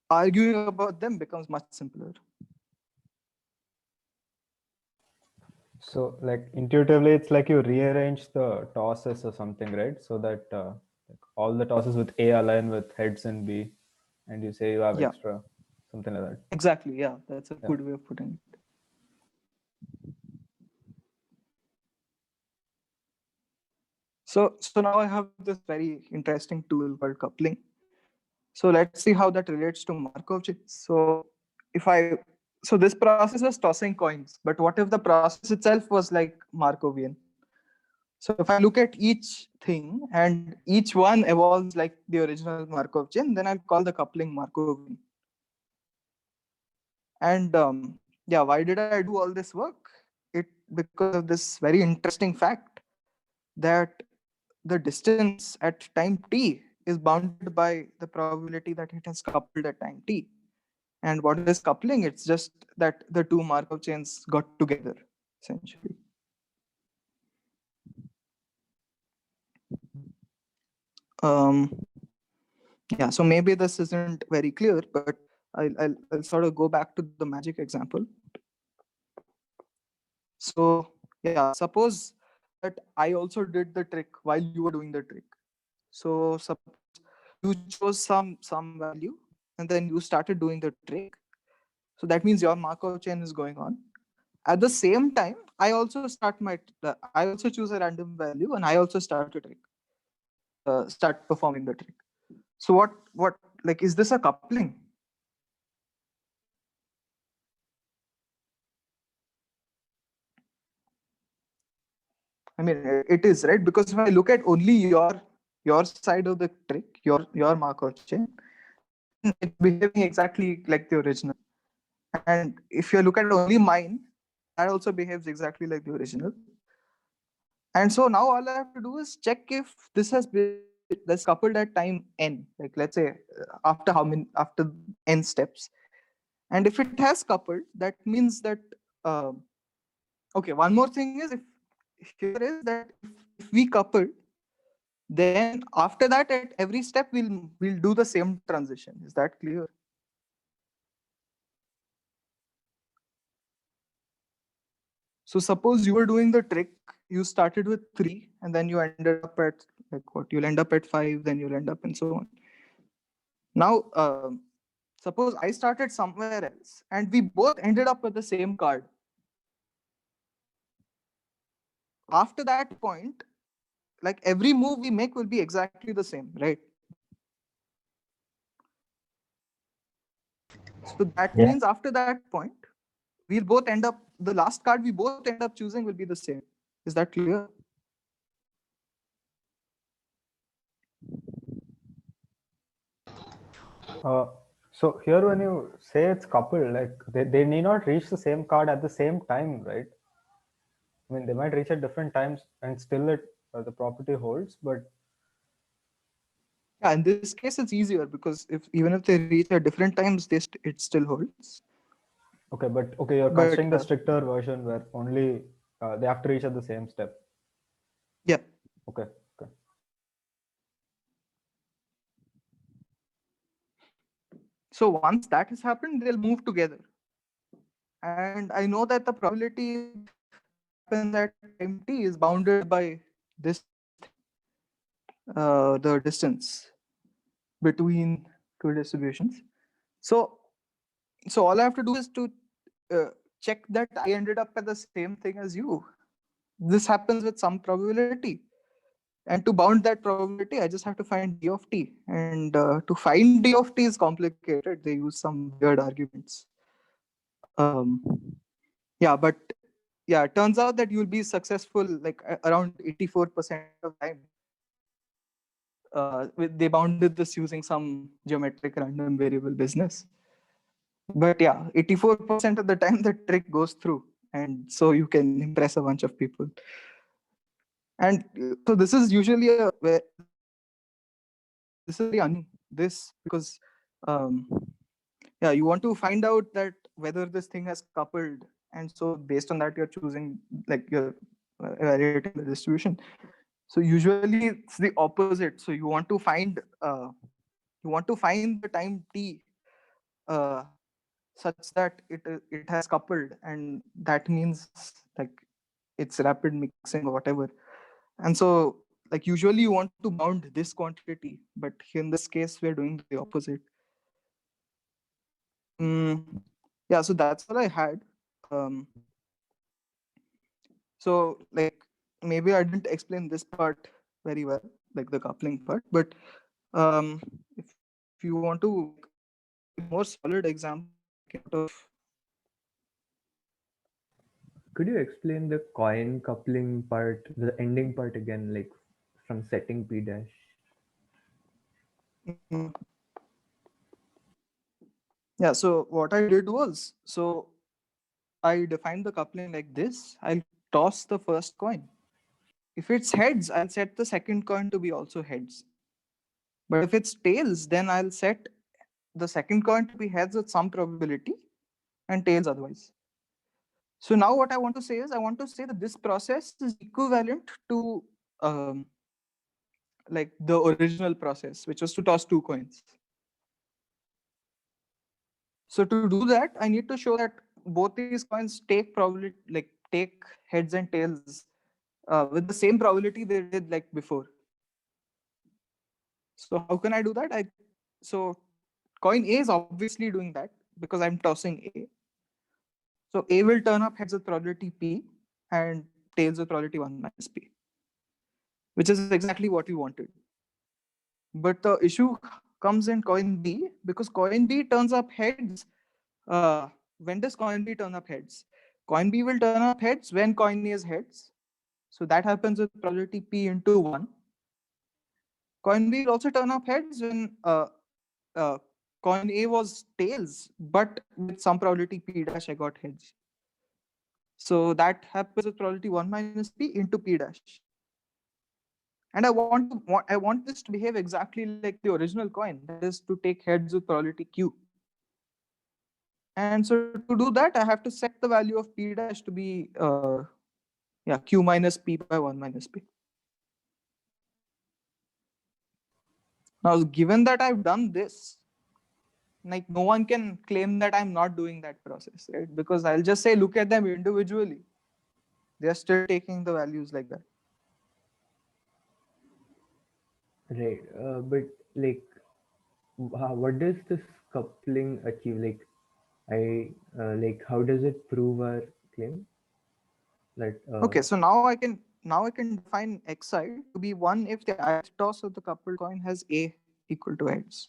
arguing about them becomes much simpler. So like intuitively, it's like you rearrange the tosses or something, right? So that like all the tosses with A align with heads and B, and you say you have Yeah. extra, something like that. Exactly. Yeah, that's a Yeah. good way of putting it. So now I have this very interesting tool called coupling. So let's see how that relates to Markov chains. So this process was tossing coins, but what if the process itself was like Markovian? So if I look at each thing and each one evolves like the original Markov chain, then I'll call the coupling Markovian. And yeah, why did I do all this work? Because of this very interesting fact that the distance at time t is bounded by the probability that it has coupled at time t. And what is coupling? It's just that the two Markov chains got together, essentially. Yeah, so maybe this isn't very clear, but I'll sort of go back to the magic example. So yeah, suppose that I also did the trick while you were doing the trick. So suppose you chose some value and then you started doing the trick. So that means your Markov chain is going on. At the same time, I also choose a random value and I also start a trick, start performing the trick. So what like, is this a coupling? I mean, it is, right? Because if I look at only your side of the trick, your Markov chain, it's behaving exactly like the original. And if you look at only mine, that also behaves exactly like the original. And so now all I have to do is check if this has been that's coupled at time n, like let's say after n steps. And if it has coupled, that means that okay, one more thing is, if here is that if we coupled, then after that at every step we'll do the same transition. Is that clear? So suppose you were doing the trick, you started with 3 and then you ended up at like what? You'll end up at 5, then you'll end up and so on. Now, suppose I started somewhere else and we both ended up with the same card. After that point, like every move we make will be exactly the same, right? So that means after that point, we'll both end up, the last card we both end up choosing will be the same. Is that clear? So here when you say it's coupled, like they need not reach the same card at the same time, right? I I mean, they might reach at different times and still the property holds, but Yeah, in this case, it's easier because even if they reach at different times, it still holds. okay, but okay, you're But considering the stricter version where only they have to reach at the same step. yeah, Okay. so once that has happened, they'll move together. And I know that the probability happens at time t is bounded by this, the distance between two distributions. So all I have to do is to check that I ended up at the same thing as you. This happens with some probability. And to bound that probability, I just have to find d of t. And to find d of t is complicated. They use some weird arguments. Yeah, but yeah, it turns out that you'll be successful like around 84% of time. They bounded this using some geometric random variable business. But yeah, 84% of the time the trick goes through. And so you can impress a bunch of people. And so this is usually this is very this because yeah, you want to find out that whether this thing has coupled, and so based on that you're choosing, like you're evaluating the distribution. So usually it's the opposite. So you want to find the time t such that it has coupled, and that means like it's rapid mixing or whatever. And so like usually you want to bound this quantity, but in this case we're doing the opposite. Yeah, so that's what I had. So like maybe I didn't explain this part very well, like the coupling part, but if you want to more solid example of, Could you explain the coin coupling part, the ending part again, like from setting p dash? yeah, so what I did was, so I defined the coupling like this. I'll toss the first coin. If it's heads, I'll set the second coin to be also heads. But if it's tails, then I'll set the second coin to be heads with some probability and tails otherwise. So now what I want to say is, I want to say that this process is equivalent to like the original process, which was to toss two coins. So to do that, I need to show that both these coins take probability, like take heads and tails with the same probability they did like before. So how can I do that? So coin A is obviously doing that because I'm tossing A. So A will turn up heads with probability P and tails with probability 1 minus P, which is exactly what we wanted. But the issue comes in coin B, because coin B turns up heads. When does coin B turn up heads? Coin B will turn up heads when coin A is heads. So that happens with probability P into 1. Coin B will also turn up heads when coin A was tails, but with some probability P dash I got heads. So that happens with probability 1 minus P into P dash. And I want this to behave exactly like the original coin, that is to take heads with probability Q. And so to do that, I have to set the value of P dash to be Q minus P by 1 minus P. Now, given that I've done this, like no one can claim that I'm not doing that process, right? Because I'll just say, look at them individually. They're still taking the values like that. Right, but like, what does this coupling achieve? Like, how does it prove our claim? That Okay, so now I can define xi to be 1 if the ith toss of the coupled coin has A equal to heads.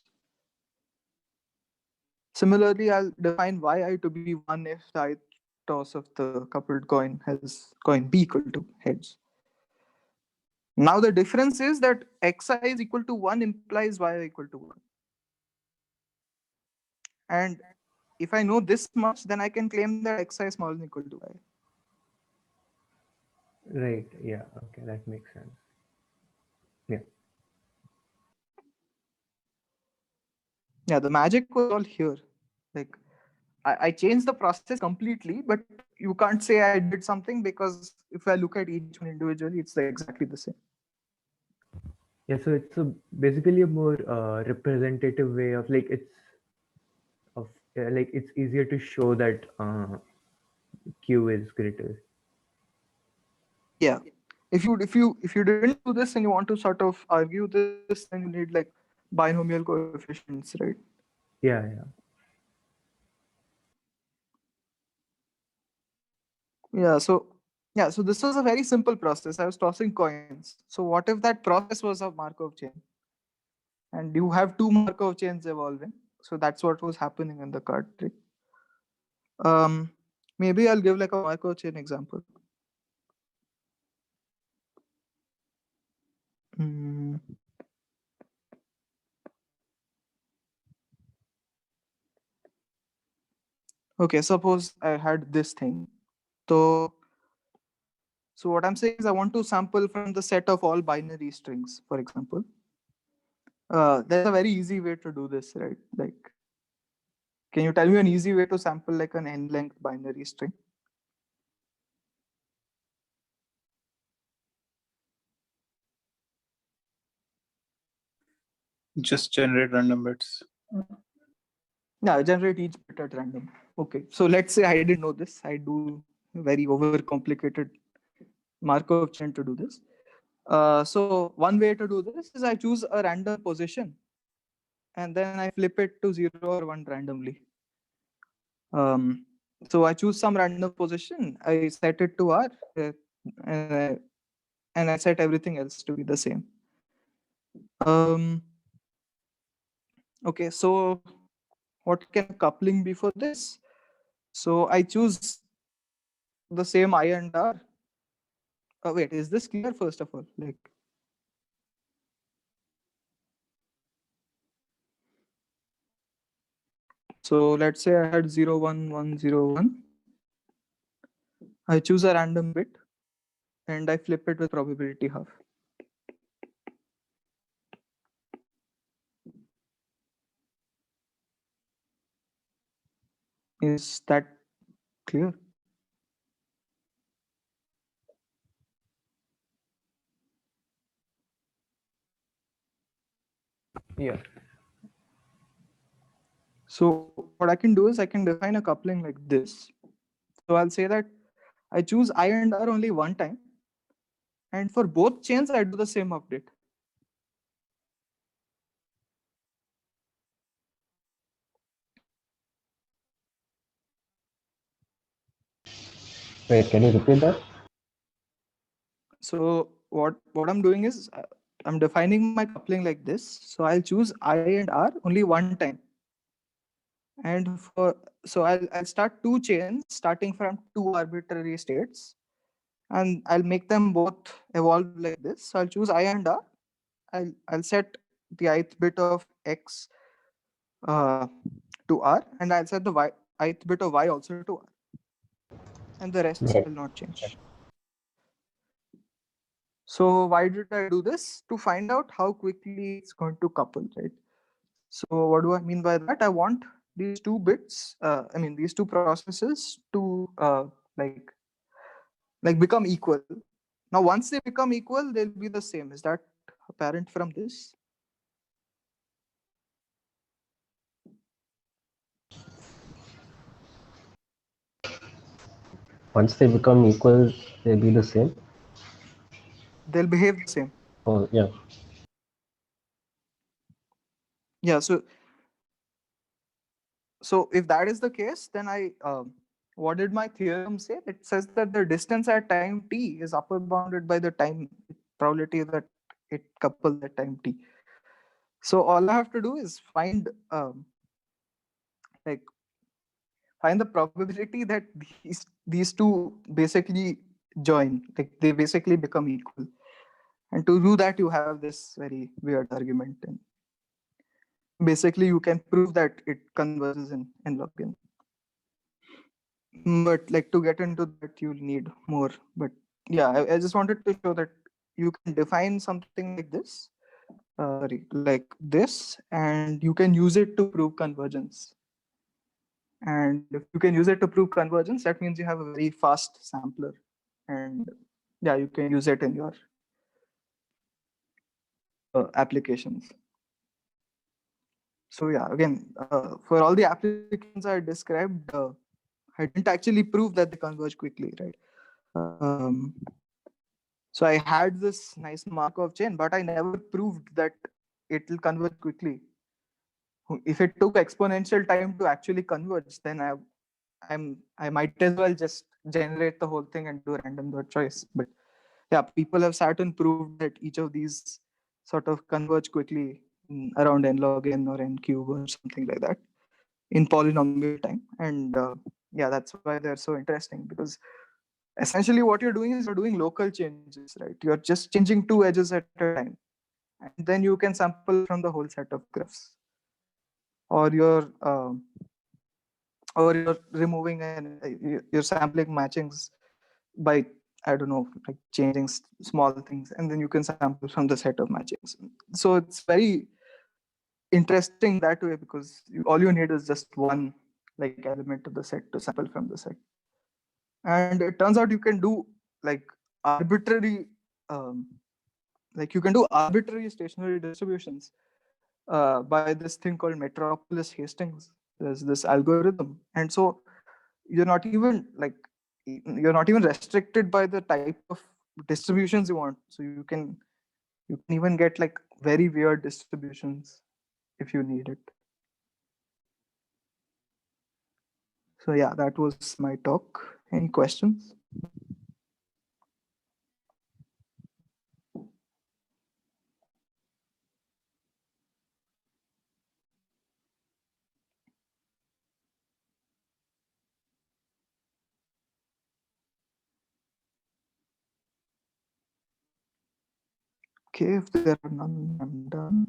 Similarly, I'll define yi to be 1 if the ith toss of the coupled coin has coin B equal to heads. Now the difference is that xi is equal to 1 implies yi equal to 1. And if I know this much, then I can claim that xi is smaller than equal to y. Right. Yeah. Okay. That makes sense. Yeah. Yeah, the magic was all here. Like I changed the process completely, but you can't say I did something because if I look at each one individually, it's exactly the same. Yeah. So it's basically a more representative way of like of like it's easier to show that Q is greater. Yeah. If you didn't do this and you want to sort of argue this, then you need like binomial coefficients, right? Yeah. Yeah. So this was a very simple process. I was tossing coins. So what if that process was a Markov chain? And you have two Markov chains evolving. So that's what was happening in the card trick. Maybe I'll give like a Markov chain example. Mm. Okay, suppose I had this thing. So what I'm saying is I want to sample from the set of all binary strings, for example. There's a very easy way to do this, right? Like, can you tell me an easy way to sample like an n-length binary string? Just generate random bits. Yeah, generate each bit at random. Okay, so let's say I didn't know this. I do very overcomplicated Markov chain to do this. So one way to do this is I choose a random position and then I flip it to 0 or 1 randomly. So I choose some random position, I set it to R, and I set everything else to be the same. Okay, so what can coupling be for this? So I choose the same I and R. Wait, is this clear first of all? Like, so let's say I had 0, 1, 1, 0, 1. I choose a random bit and I flip it with probability half. Is that clear? Yeah. So what I can do is I can define a coupling like this. So I'll say that I choose I and R only one time. And for both chains, I do the same update. Wait, can you repeat that? So what I'm doing is I'm defining my coupling like this. So I'll choose I and R only one time. And so I'll start two chains starting from two arbitrary states. And I'll make them both evolve like this. So I'll choose I and R. I'll set the ith bit of X to R, and I'll set the ith bit of Y also to R. And the rest Right. will not change. So why did I do this? To find out how quickly it's going to couple, right? So what do I mean by that? I want these two bits, these two processes to like become equal. Now, once they become equal, they'll be the same. Is that apparent from this? Once they become equal, they'll be the same. They'll behave the same. Oh, yeah. Yeah. So if that is the case, then what did my theorem say? It says that the distance at time t is upper bounded by the time probability that it couples at time t. So all I have to do is find the probability that these two basically join, like they basically become equal. And to do that, you have this very weird argument, and basically you can prove that it converges in log n. But like to get into that, you'll need more. But yeah, I just wanted to show that you can define something like this, like this, and you can use it to prove convergence. And if you can use it to prove convergence, that means you have a very fast sampler, and yeah, you can use it in your applications. So yeah, again, for all the applications I described, I didn't actually prove that they converge quickly, right? So I had this nice Markov chain, but I never proved that it will converge quickly. If it took exponential time to actually converge, then I might as well just generate the whole thing and do random dot choice. But yeah, people have sat and proved that each of these sort of converge quickly around n log n or n cube or something like that in polynomial time. And yeah, that's why they're so interesting, because essentially what you're doing is you're doing local changes, right? You're just changing two edges at a time, and then you can sample from the whole set of graphs, or you're removing and you're sampling matchings by, I don't know, like changing small things, and then you can sample from the set of matchings. So it's very interesting that way, because all you need is just one like element of the set to sample from the set. And it turns out you can do like arbitrary you can do arbitrary stationary distributions by this thing called Metropolis Hastings. There's this algorithm, and so you're not even restricted by the type of distributions you want. So you can even get like very weird distributions if you need it. So yeah, that was my talk. Any questions? Okay, if there are none, I'm done.